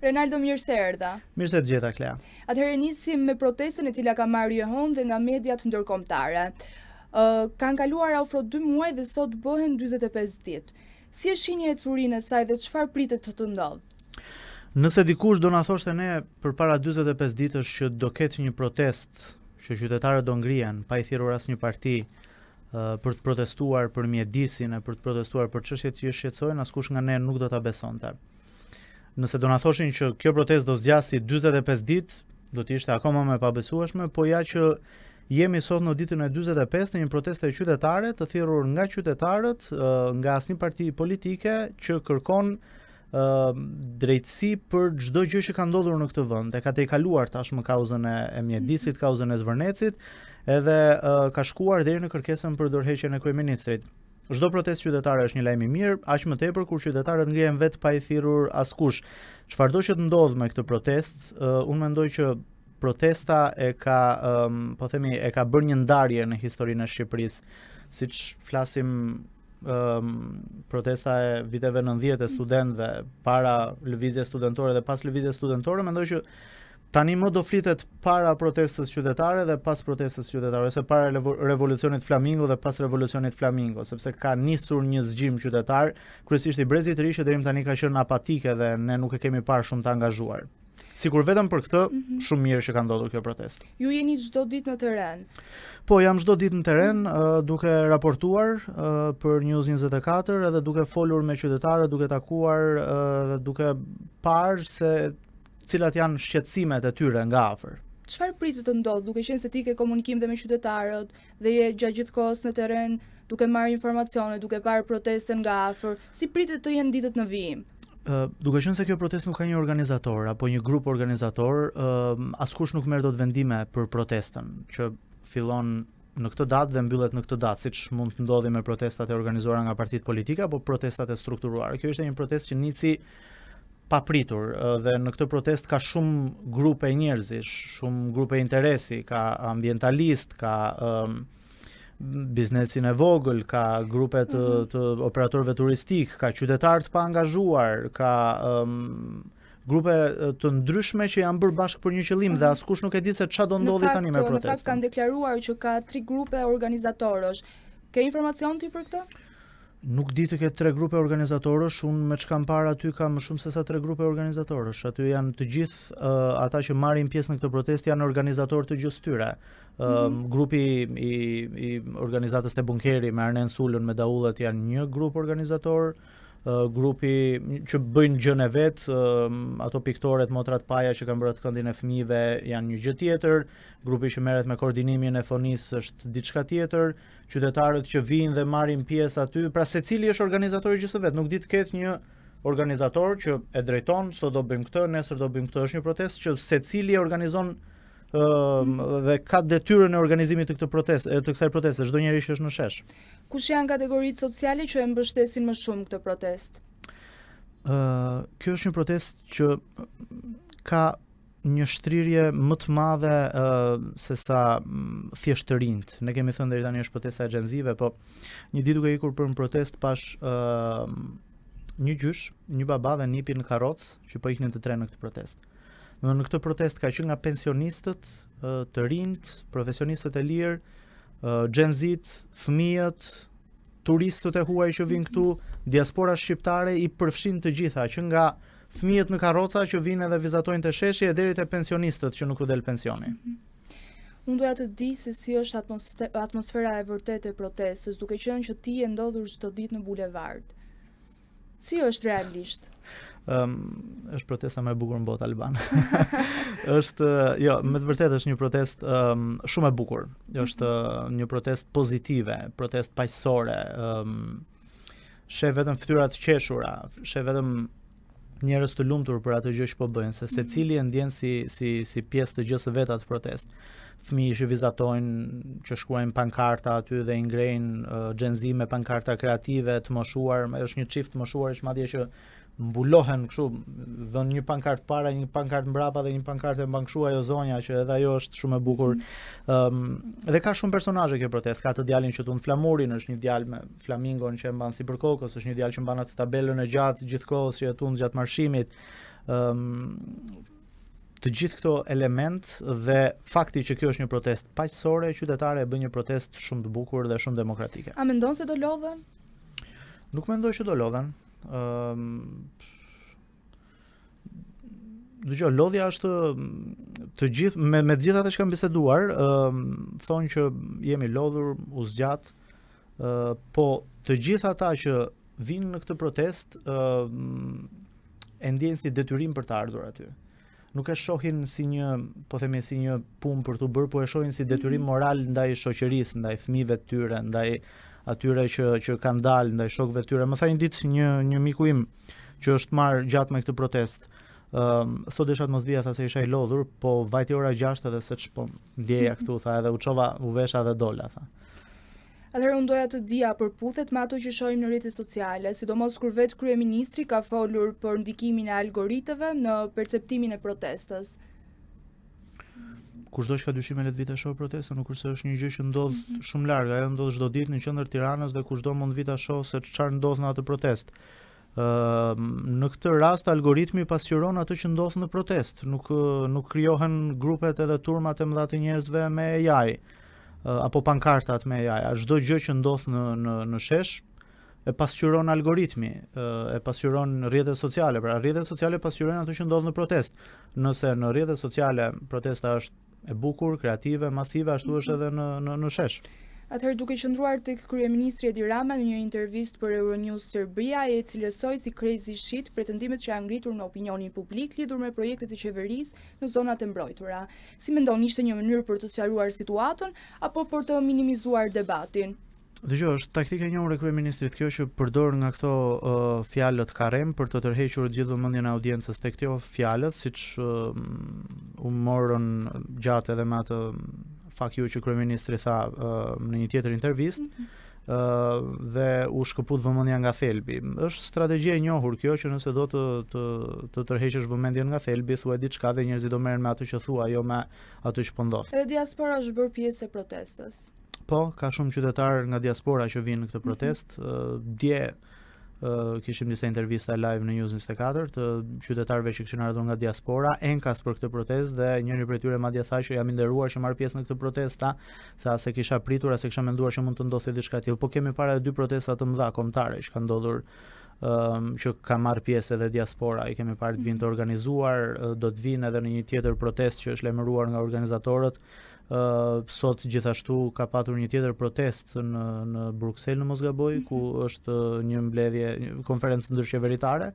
Renaldo, mirë se erdha. Mirë se të gjeta, Klea. Atëherë nisim me protestën e cila ka marrë jehon dhe nga mediat ndërkombëtare. Kanë kaluar afro 2 muaj dhe sot bëhen 45 ditë. Si e shihni ecurinë e saj dhe çfarë pritet të ndodhë? Nëse dikush do na thoshte ne përpara 45 ditësh që do ketë një protestë, që qytetarët do ngrihen pa i thirrur asnjë parti për të protestuar për mjedisin e për të protestuar për çështjet që shqetësojnë, askush nga ne nuk do ta besonte. Nëse do na thoshin që kjo protestë do zgjasë 45 ditë, do të ishte akoma më pabesueshme, po ja që jemi sot në ditën e 45 në një protestë qytetare të thirrur nga qytetarët, nga asnjë parti politike që kërkon drejtësi për çdo gjë që ka ndodhur në këtë vend. E ka tejkaluar tashmë kauzën e mjedisit, kauzën e Zvërnecit, edhe ka shkuar deri në kërkesën për dorëheqjen e kryeministrit. Çdo protestë qytetare është një lajm i mirë, aq më tepër kur qytetarët ngrihen vetë pa i thirrur askush. Çfarëdo që të ndodh me këtë protestë, unë mendoj që protesta e ka bërë një ndarje në historinë e Shqipërisë, siç flasim protesta e viteve 90 e studentëve, para lëvizjes studentore dhe pas lëvizjes studentore, mendoj që tani më do flitet para protestës qytetare dhe pas protestës qytetare, ose para revolucionit Flamingo dhe pas revolucionit Flamingo, sepse ka nisur një zgjim qytetar, kryesisht i brezit të ri që deri tani ka qenë apatike dhe ne nuk e kemi parë shumë të angazhuar. Sikur vetëm për këtë, shumë mirë që ka ndodhur kjo protestë. Ju jeni çdo ditë në terren? Po, jam çdo ditë në terren, duke raportuar për News 24 edhe duke folur me qytetarët, duke takuar dhe duke parë se cilat janë shqetësimet e tyre nga afër. Çfarë pritet të ndodhë, duke qenë se ti ke komunikim dhe me qytetarët dhe je gjatë gjithë kohës në terren, duke marrë informacione, duke parë protestën nga afër, si pritet të jenë ditët në vijim? Duke qenë se kjo protestë nuk ka një organizator apo një grup organizator, askush nuk merr dot vendime për protestën, që fillon në këtë datë dhe mbyllet në këtë datë, siç mund të ndodhi me protestat e organizuara nga partitë politike apo protestat e strukturuara. Kjo ishte një protestë që nisi papritur dhe në këtë protestë ka shumë grupe njerëzish, shumë grupe interesi, ka ambientalist, ka biznesin e vogël, ka grupe të operatorëve turistik, ka qytetarë të paangazhuar, ka grupe të ndryshme që janë bërë bashkë për një qëllim dhe askush nuk e di se çfarë do ndodhi tani me protestën. Në fakt kanë deklaruar që ka 3 grupe organizatorësh. Ke informacion ti për këtë? Nuk di të ketë 3 grupe organizatorësh, unë me çka parë aty ka më shumë se sa 3 grupe organizatorësh. Aty janë të gjithë ata që marrin pjesë në këtë protestë janë organizatorë të gjithë tyre. Grupi i organizatës të Bunkeri me Arnen Sulën me Daullet janë një grup organizator, grupi që bëjnë gjën e vet, ato piktoret motrat paja që kanë bërë atë këndin e fëmijëve janë një gjë tjetër, grupi që merret me koordinimin e fonisë është diçka tjetër, qytetarët që vinë dhe marrin pjesë aty, pra secili është organizator i gjës së vet, nuk di të ketë një organizator që e drejton, sot do bëjmë këtë, nesër do bëjmë këtë, është një protestë që secili e organizon dhe ka detyrën e organizimit të kësaj proteste, çdo njeri që është në shesh. Kush janë kategoritë sociale që e mbështesin më shumë këtë protestë? Kjo është një protestë që ka një shtrirje më të madhe se sa thjesht të rinjt. Ne kemi thënë deri tani është protesta e xhenzive, po një ditë duke ikur për një protestë pash një gjysh, një baba dhe nipi në karrocë që po iknin të tre në këtë protestë. Në këtë protestë ka qenë nga pensionistët, të rinjt, profesionistët e lirë, Gen Z, fëmijët, turistët e huaj që vinë këtu, diaspora shqiptare i përfshin të gjitha, që nga fëmijët në karroca që vinë edhe vizatojnë të sheshi e deri te pensionistët që nuk u del pensioni. Unë doja të di se si është atmosfera e vërtetë e protestës, duke qenë që ti e ndodhur çdo ditë në bulevard. Si është realisht? Është protesta më e bukur në botë Alban. Është, jo, me të vërtetë është një protestë shumë e bukur. Është një protestë pozitive, protestë paqësore. Sheh vetëm fytyrat të qeshura, sheh vetëm njerëz të lumtur për atë gjë që po bëjnë, se secili e ndjen si pjesë të gjës së vet atë protestë. Fëmijë që vizatojnë, që shkruajnë pankarta aty dhe i ngrejnë Gen Z me pankarta kreative të moshuar, është një çift të moshuar që madje që mbulohen kështu, dhën një pankart para, një pankart mbrapa dhe një pankart e mban kështu ajo zonja që edhe ajo është shumë e bukur. Dhe ka shumë personazhe kjo protestë. Ka të djalin që tund flamurin, është një djalë me flamingon që e mban sipër kokës, është një djalë që mban atë tabelën e gjatë gjithkohës që e tund gjatë marshimit. Të gjithë këto element dhe fakti që kjo është një protestë paqësore, qytetare e bën një protestë shumë të bukur dhe shumë demokratike. A mendon se do lodhen? Nuk mendoj që do lodhen. Dgjoj, lodhja është të gjithë me të gjithë ata që kanë biseduar, thonë që jemi lodhur, u zgjat, po të gjithë ata që vinë në këtë protestë e ndjejnë si detyrim për të ardhur aty. Nuk e shohin si një, po themi si një punë për t'u bërë, po e shohin si detyrim moral ndaj shoqërisë, ndaj fëmijëve të tyre, ndaj atyre që kanë dalë, ndaj shokëve të tyre. Më tha një ditë një miku im që është marrë gjatë me këtë protestë. Sot isha të mos vija, tha se isha i lodhur, po vajti ora 6 edhe se ç'po ndjeja këtu, tha, edhe u vesha dhe dola, tha. Atëherë unë doja të dija përputhet me ato që shohim në rrjetet sociale, sidomos kur vetë kryeministri ka folur për ndikimin e algoritëve në perceptimin e protestës. Kushdo që ka dyshime le të vite shoh protestën, nuk është se është një gjë që ndodh shumë larg, ajo ndodh çdo ditë në qendër Tiranës dhe kushdo mund vita shoh se çfarë ndodh në atë protestë. Në këtë rast algoritmi pasqyron atë që ndodh në protestë, nuk krijohen grupet edhe turmat e mëdha të njerëzve me AI apo pankartat me AI. Çdo gjë që ndodh në shesh e pasqyron algoritmi, e pasqyron rrjetet sociale. Pra rrjetet sociale pasqyrojnë atë që ndodh në protestë. Nëse në rrjetet sociale protesta është e bukur, kreative, masive, ashtu është edhe në shesh. Atëherë duke qëndruar tek kryeministri Edi Rama në një intervistë për Euronews Serbia, e cilësoi si crazy shit pretendimet që janë ngritur në opinionin publik lidhur me projektet e qeverisë në zonat e mbrojtura. Si mendon, ishte një mënyrë për të sqaruar situatën apo për të minimizuar debatin? Dgjoj, është taktika e njohur e kryeministrit kjo që përdor nga këto fjalët karem për të tërhequr gjithë vëmendjen e audiencës tek këto fjalët, siç u morën gjatë edhe me atë fuck you që kryeministri tha në një tjetër intervistë, dhe u shkëput vëmendja nga thelbi. Është strategji e njohur kjo që nëse do të tërheqësh vëmendjen nga thelbi, thuaj diçka dhe njerëzit do merren me atë që thua, jo me atë që po ndodh. Edhe diaspora është bërë pjesë e protestës. Po, ka shumë qytetarë nga diaspora që vinë në këtë protestë. Dje kishim disa intervista live në News 24 të qytetarëve që kishin ardhur nga diaspora, enkas për këtë protestë dhe njëri prej tyre madje tha që jam i nderuar që marr pjesë në këtë protestë, sa se kisha pritur, as e kisha menduar që mund të ndodhte diçka tillë. Po kemi para dy protesta të mëdha kombëtare që kanë ndodhur që ka marrë pjesë edhe diaspora. I kemi parë të vinë të organizuar, do të vinë edhe në një tjetër protestë që është lajmëruar nga organizatorët. Sot gjithashtu ka patur një tjetër protest në Bruksel në mos gaboj, ku është një mbledhje, një konferencë ndërqeveritare,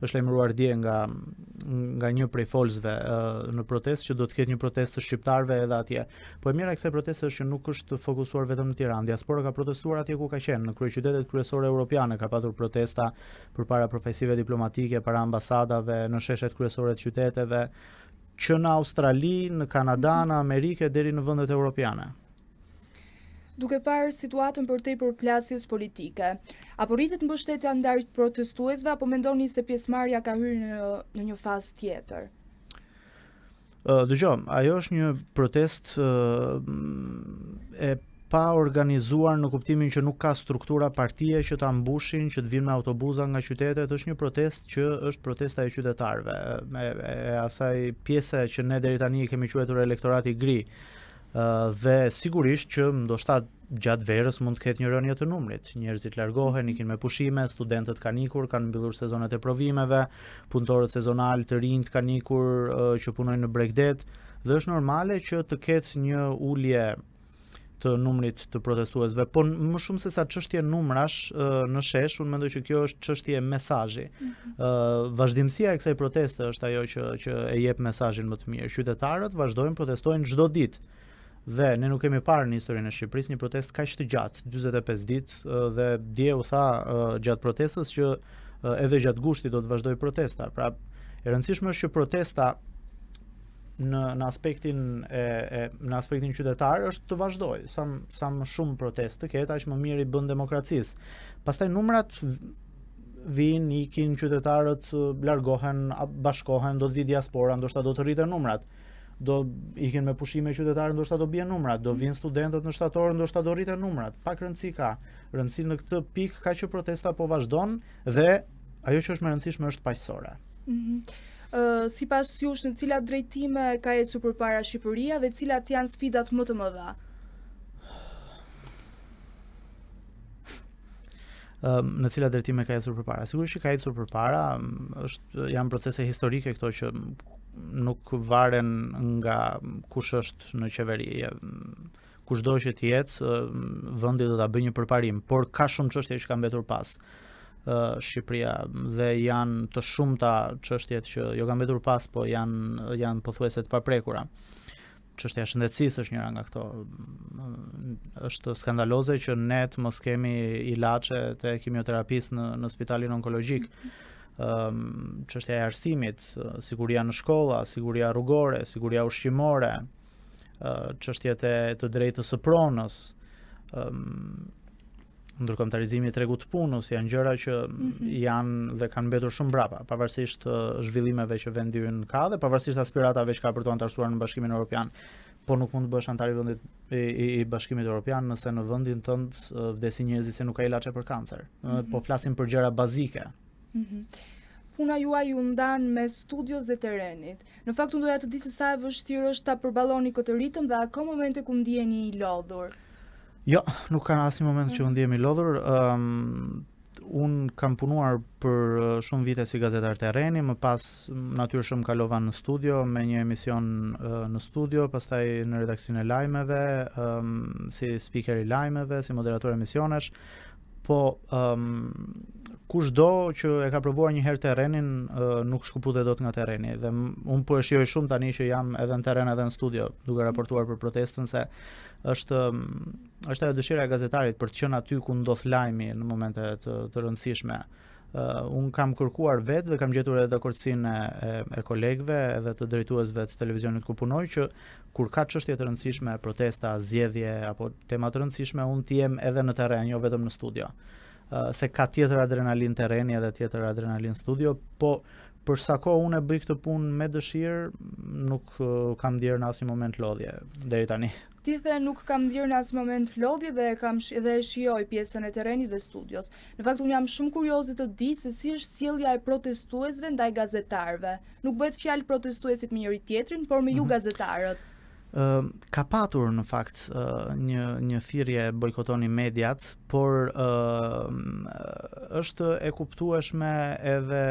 është lajmëruar dje nga një prej folësve në protestë që do të ketë një protestë të shqiptarëve edhe atje. Po e mira e kësaj proteste është që nuk është fokusuar vetëm në Tiranë. Diaspora ka protestuar atje ku ka qenë, në kryeqytetet kryesore europiane ka patur protesta përpara përfaqësive diplomatike, para ambasadave, në sheshet kryesore të qyteteve, që në Australi, në Kanada, në Amerikë deri në vendet europiane. Duke parë situatën përtej përplasjes politike, apo rritet mbështetja ndaj protestuesve apo mendoni se pjesëmarrja ka hyrë në një fazë tjetër? Dgjoj, ajo është një protestë e pa organizuar në kuptimin që nuk ka struktura partie që ta mbushin, që të vinë me autobusa nga qytetet. Është një protestë që është protesta e qytetarëve, e asaj pjese që ne deri tani kemi quajtur elektorati gri. Dhe sigurisht që ndoshta gjatë verës mund të ketë një rënje të numrit. Njerëzit largohen, ikin me pushime, studentët kanë ikur, kanë mbyllur sezonet e provimeve, punëtorët sezonal të rinj kanë ikur që punojnë në bregdet, dhe është normale që të ketë një ulje të numrit të protestuesve, po më shumë se sa çështje numrash në shesh, unë mendoj që kjo është çështje mesazhi. Vazhdimësia e kësaj proteste është ajo që e jep mesazhin më të mirë. Qytetarët vazhdojnë protestojnë çdo ditë. Dhe ne nuk kemi parë në historinë e Shqipërisë një protestë kaq të gjatë, 45 ditë, dhe dje u tha gjatë protestës që edhe gjatë gushtit do të vazhdoj protesta. Pra, e rëndësishme është që protesta në aspektin qytetar është të vazhdoj, sa më shumë protestë të ketë, aq më mirë i bën demokracisë. Pastaj numrat vinë, ikin qytetarët, largohen, bashkohen, do të vi diaspora, ndoshta do të rriten numrat. Do ikin me pushime qytetarë, ndoshta do bien numrat, do vinë studentët në shtator, ndoshta do rriten numrat. Pak rëndësi ka. Rëndësi në këtë pikë ka që protesta po vazhdon dhe ajo që është më rëndësishme është paqësore. Sipas jush, në cilat drejtime ka ecur përpara Shqipëria dhe cilat janë sfidat më të mëdha? Në cilat drejtime ka ecur përpara? Sigurisht që ka ecur përpara, janë procese historike këto që nuk varen nga kush është në qeveri. Kushdo që të jetë, vendi do ta bëjë një përparim, por ka shumë çështje që kanë mbetur pas. Shqipëria dhe janë të shumta çështjet që jo kanë mbetur pas, po janë pothuajse të paprekura. Çështja e shëndetësisë është njëra nga këto. Është skandaloze që ne të mos kemi ilaçe të kimioterapisë në spitalin onkologjik. Çështja e arsimit, siguria në shkolla, siguria rrugore, siguria ushqimore, çështjet e të drejtës së pronës, ndërkombëtarizimi i tregut të punës, janë gjëra që janë dhe kanë mbetur shumë brapa, pavarësisht zhvillimeve që vendi ynë ka dhe pavarësisht aspiratave që ka për të antarësuar në Bashkimin Evropian. Po nuk mund të bësh antar i vendit i Bashkimit Evropian nëse në vendin tënd vdesin njerëzit se nuk ka ilaçe për kancer. Po flasim për gjëra bazike. Puna juaj ju ndan me studios dhe terrenit. Në fakt unë doja të di se sa e vështirë është ta përballoni këtë ritëm dhe a ka momente ku ndjeni i lodhur? Jo, nuk ka asnjë moment që unë ndihemi i lodhur. Unë kam punuar për shumë vite si gazetar terreni, më pas natyrshëm kalova në studio me një emision në studio, pastaj në redaksinë e lajmeve, si speaker i lajmeve, si moderator emisionesh. Po kushdo që e ka provuar një herë terrenin nuk shkëputet dot nga terreni dhe unë po e shijoj shumë tani që jam edhe në terren edhe në studio duke raportuar për protestën se është ajo dëshira e gazetarit për të qenë aty ku ndodh lajmi në momente të rëndësishme. Unë kam kërkuar vetë dhe kam gjetur edhe dakordsinë e kolegëve edhe të drejtuesve të televizionit ku punoj që kur ka çështje të rëndësishme, protesta, zgjedhje apo tema të rëndësishme, unë të jem edhe në terren, jo vetëm në studio. Se ka tjetër adrenalin terreni edhe tjetër adrenalin studio, po për sa kohë unë e bëj këtë punë me dëshirë, nuk kam ndier në asnjë moment lodhje deri tani. Ti the nuk kam ndier në asnjë moment lodhje dhe e shijoj pjesën e terrenit dhe studios. Në fakt unë jam shumë kurioze të di se si është sjellja e protestuesve ndaj gazetarëve. Nuk bëhet fjalë protestuesit me njëri tjetrin, por me ju gazetarët. Ka patur në fakt një thirrje bojkotoni mediat, por është e kuptueshme edhe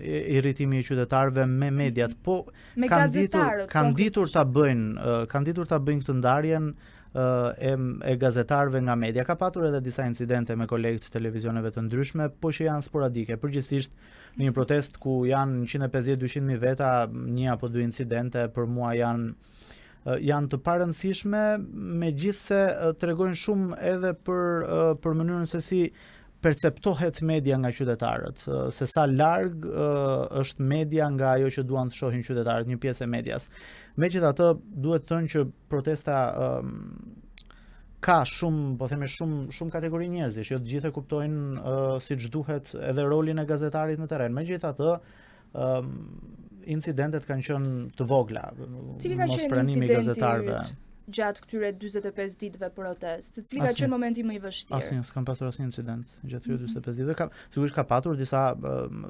irritimi i qytetarëve me mediat, po kanë ditur ta bëjnë këtë ndarjen e gazetarëve nga media. Ka patur edhe disa incidente me kolegë të televizioneve të ndryshme, po që janë sporadike. Përgjithsisht në një protestë ku janë 150-200.000 veta, një apo dy incidente për mua janë të parëndësishme, megjithse tregojnë shumë edhe për mënyrën se si perceptohet media nga qytetarët, se sa larg është media nga ajo që duan të shohin qytetarët, një pjesë e medias. Megjithatë, duhet të thënë që protesta ka shumë, po themi shumë kategori njerëzish, jo të gjithë e kuptojnë siç duhet edhe rolin e gazetarit në terren. Megjithatë, incidentet kanë qenë të vogla. Cili ka qenë incidenti gjatë këtyre 45 ditëve protestë? Cili ka qenë momenti më i vështirë? Asnjë, s'kam pasur asnjë incident gjatë këtyre 45 ditëve. Sigurisht ka patur disa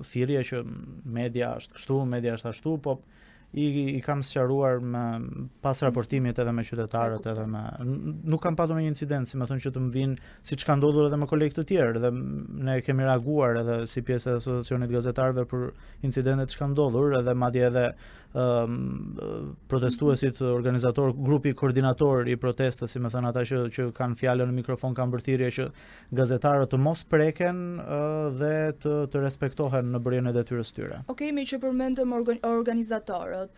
thirrje që media është kështu, media është ashtu, po i kam sqaruar pas raportimit edhe me qytetarët edhe nuk kam patur një incident, si më thonë që të më vinë siç ka ndodhur edhe me kolegë të tjerë dhe ne kemi reaguar edhe si pjesë e asociacionit gazetarëve për incidentet që kanë ndodhur edhe madje edhe protestuesit, organizator, grupi koordinator i protestës, si më thënë ata që kanë fjalën në mikrofon, kanë bërë thirrje që gazetarët të mos preken dhe të respektohen në bërjen e detyrës tyre. Okej, me që përmendëm organizatorët,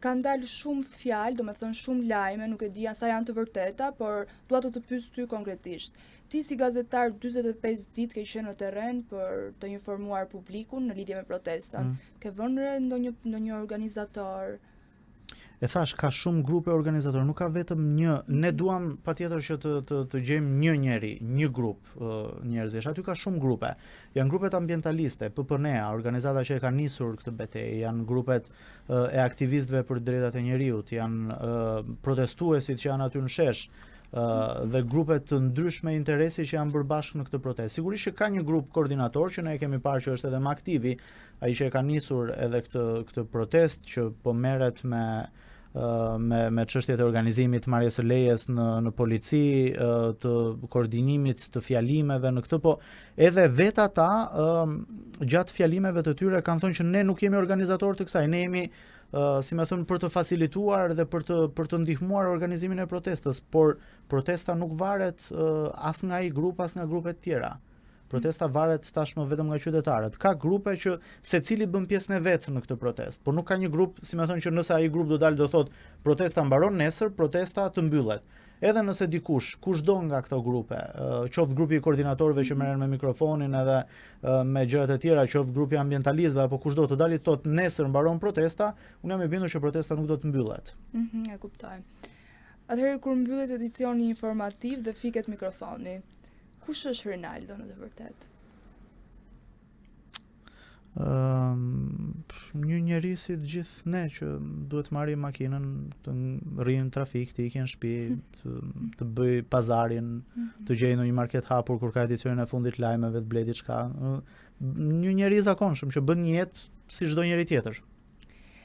kanë dalë shumë fjalë, domethënë shumë lajme, nuk e di sa janë të vërteta, por dua të pyes ty konkretisht. Ti si gazetar 45 ditë ke qenë në terren për të informuar publikun në lidhje me protestën. Ke vënë re ndonjë organizator? E thash, ka shumë grupe organizatorë, nuk ka vetëm një. Ne duam patjetër që të gjejmë një njeri, një grup njerëzish. Aty ka shumë grupe. Janë grupet ambientaliste, PPN-a, organizata që e ka nisur këtë betejë, janë grupet e aktivistëve për drejtat e njeriut, janë protestuesit që janë aty në shesh, dhe grupet të ndryshme interesi që janë bërë bashkë në këtë protestë. Sigurisht që ka një grup koordinator që ne e kemi parë që është edhe më aktivi, ai që e ka nisur edhe këtë protestë, që po merret me çështjet e organizimit, marrjes së lejes në polici, të koordinimit të fjalimeve në këtë, po edhe vetë ata gjatë fjalimeve të tyre kanë thënë që ne nuk jemi organizatorë të kësaj, ne jemi si më thënë për të facilituar dhe për të ndihmuar organizimin e protestës, por protesta nuk varet as nga ai grup as nga grupet tjera. Protesta varet tashmë vetëm nga qytetarët. Ka grupe që secili bën pjesën e vet në këtë protestë, por nuk ka një grup, si më thonë, që nëse ai grup do dalë do thotë protesta mbaron nesër, protesta të mbyllet. Edhe nëse dikush, kushdo nga këto grupe, qoftë grupi i koordinatorëve që merren me mikrofonin edhe me gjërat e tjera, qoftë grupi ambientalistëve apo kushdo të dalë thotë nesër mbaron protesta, unë jam i bindur që protesta nuk do të mbyllet. E kuptoj. Atëherë kur mbyllet edicioni informativ dhe fiket mikrofoni, kush është Rinaldo në të vërtetë? Një njeri si të gjithë ne që duhet marrë makinën, të rrinë trafik, të ikën në shtëpi, të bëj pazarin, të gjejë në një market hapur kur ka edicionin e fundit lajmeve, të blej diçka. Një njeri i zakonshëm që bën një jetë si çdo njeri tjetër.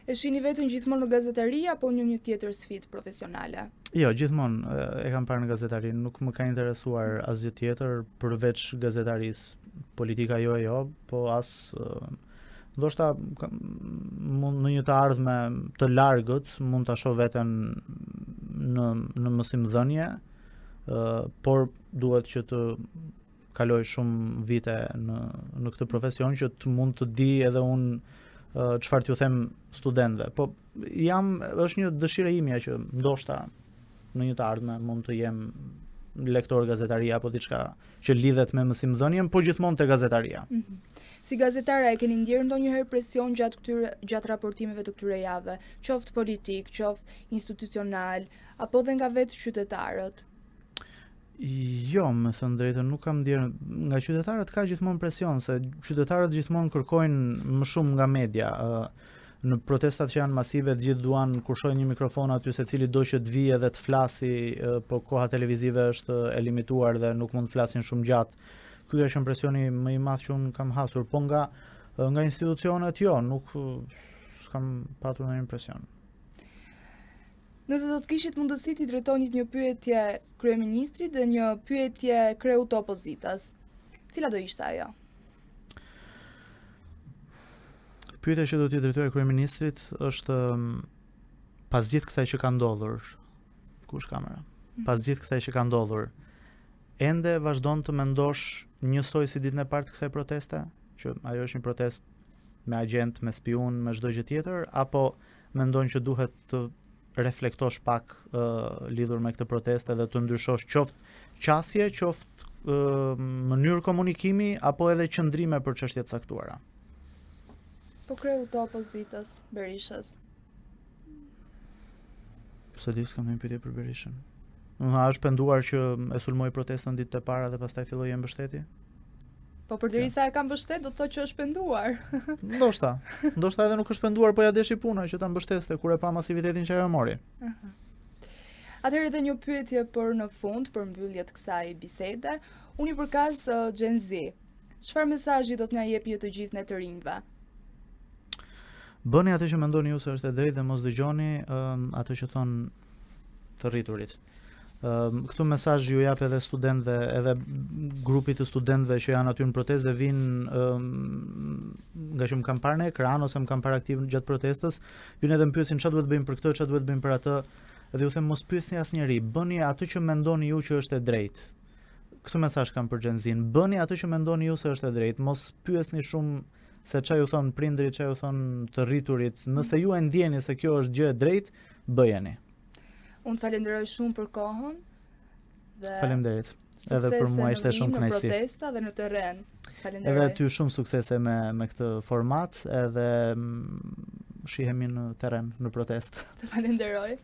E shihni veten gjithmonë në gazetari apo një tjetër sfidë profesionale? Jo, gjithmonë e kam parë në gazetari, nuk më ka interesuar asgjë tjetër përveç gazetarisë. Politika jo, po as ndoshta në një të ardhme të largët mund ta shoh veten në mësimdhënie, por duhet që të kaloj shumë vite në këtë profesion që të mund të di edhe unë çfarë t'ju them studentëve. Po është një dëshirë imja që ndoshta në një të ardhme mund të jem lektor gazetaria apo diçka që lidhet me mësimdhënien, po gjithmonë te gazetaria. Si gazetare e keni ndjerë ndonjëherë presion gjatë raportimeve të këtyre javëve, qoftë politik, qoftë institucional, apo dhe nga vetë qytetarët? Jo, me thënë drejtën, nuk kam ndjerë. Nga qytetarët ka gjithmonë presion, se qytetarët gjithmonë kërkojnë më shumë nga media. Në protestat që janë masive, të gjithë duan kur shohin një mikrofon aty secili do që të vijë dhe të flasi, po koha televizive është e limituar dhe nuk mund të flasin shumë gjatë. Ky është presioni më i madh që unë kam hasur, po nga institucionet jo, nuk s'kam patur ndonjë presion. Nëse do të kishit mundësi t'i drejtonit një pyetje kryeministrit dhe një pyetje kreut të opozitas, cila do ishte ajo? Pyetja që do t'i drejtoja kryeministrit është pas gjithë kësaj që ka ndodhur, kush kamera? Pas gjithë kësaj që ka ndodhur, ende vazhdon të mendosh njësoj si ditën e parë të kësaj proteste, që ajo është një protestë me agent, me spiun, me çdo gjë tjetër, apo mendon që duhet të reflektosh pak lidhur me këtë protestë dhe të ndryshosh qoftë qasje, qoftë mënyrë komunikimi apo edhe qëndrime për çështje të caktuara? Po kreu të opozitës, Berishës. Së di s'kam ndonjë pyetje për Berishën. A është penduar që e sulmoi protestën ditët e para dhe pastaj filloi e mbështeti? Po përderisa e ka mbështet, do të thotë që është penduar. Ndoshta edhe nuk është penduar, po ja deshi puna që ta mbështeste kur e pa masivitetin që ajo mori. Atëherë edhe një pyetje për në fund, për mbyllje të kësaj bisede. Unë i përkas Gen Z. Çfarë mesazhi do të na jepi të gjithë ne të rinjve? Bëni atë që mendoni ju se është e drejtë dhe mos dëgjoni atë që thon të rriturit. Këtu mesazh ju jap edhe studentëve, edhe grupit të studentëve që janë aty në protestë dhe vinë nga që më kam parë në ekran ose më kam parë aktiv gjatë protestës, vinë edhe më pyesin çfarë duhet bëjmë për këtë, çfarë duhet bëjmë për atë, dhe ju them mos pyesni asnjëri, bëni atë që mendoni ju që është e drejtë. Këtë mesazh kam për Gen Z-n, bëni atë që mendoni ju se është e drejtë, mos pyesni shumë se çfarë ju thon prindrit, çfarë ju thon të rriturit. Nëse ju e ndjeni se kjo është gjë e drejtë, bëjeni. Unë falenderoj shumë për kohën. Faleminderit. Edhe për mua ishte shumë kënaqësi. Në protesta dhe në terren. Falenderoj. Edhe ty shumë suksese me këtë format, edhe shihemi në terren në protestë. Të falenderoj.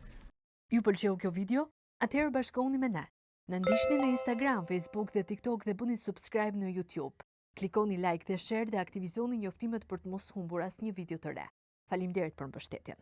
Ju pëlqeu kjo video? Atëherë bashkohuni me ne. Na ndiqni në Instagram, Facebook dhe TikTok dhe bëni subscribe në YouTube. Klikoni like dhe share dhe aktivizoni njoftimet për të mos humbur asnjë video të re. Faleminderit për mbështetjen.